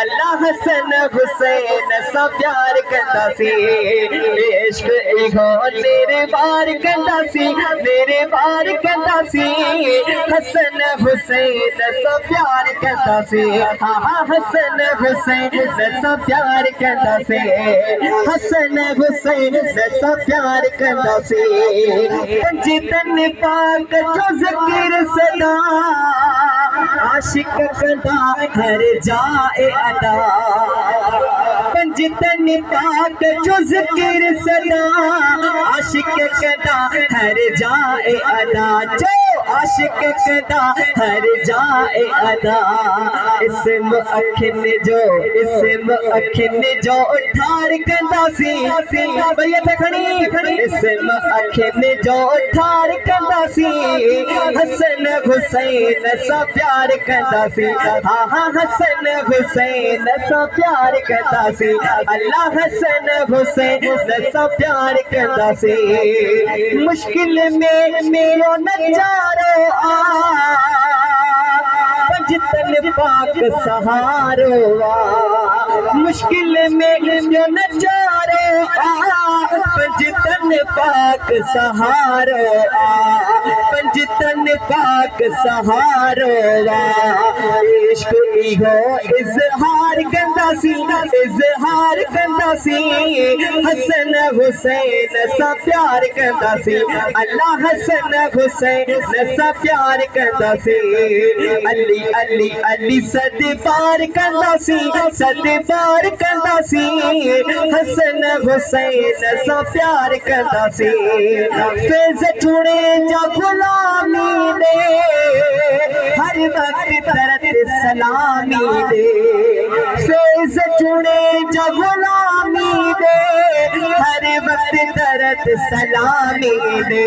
अल्लाह हसन हुसैन सा प्यार करदा सी इश्क इहो तेरे बार करदा सी मेरे बार करदा सी हसन हुसैन सा प्यार करदा सी हाँ हसन हुसैन सा प्यार करदा सी हसन हुसैन सा प्यार करदा सी पंजतन पाक जो ज़िक्र सदा आशिक कदा हर जाए अदा पंजतन पाक जो ज़िक्र सदा आशिक कदा हर जाए अदा जो आशिक कदा हर जाए अदा इसम अखिन जो ठार कंदा सी भैया खड़ी इसम अखिन जो ठार कंदा सी हसन हुसैन सा प्यार कंदा सी हाँ हसन हुसैन सा प्यार कंदा सी अल्लाह हसन हुसैन सा प्यार कंदा सी मुश्किल में मेरो नजारो पंजतन पाक सहारो मुश्किल में जो नजारो पंजतन पाक सहारो पंजतन पाक सहारो इश्क इहो इजहार कंदा सी हसन हुसैन सा प्यार कंदा सी अल्लाह हसन हुसैन सा प्यार कंदा सी अली अली अली सद पार कंदा सी हसन हुसैन सा प्यार कंदा सी फैज़ चुने जा गुलामी दे हर वक्त तरत सलामी दे फैज़ चुने जा गुलामी दे हर वक्त तरत सलामी दे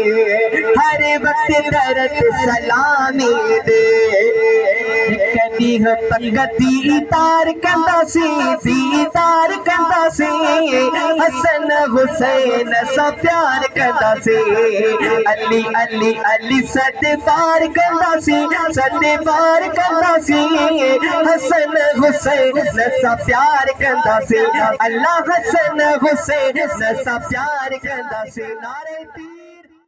हर वक्त तरत सलामी दे कदी पंगती तार कंदा सी हसन हुसैन सा प्यार कंदा सी अली अली अली सद पार कंदा सी हसन हुसैन सा प्यार कंदा सी अल्लाह हसन हुसैन सा प्यार कंदा सी नारे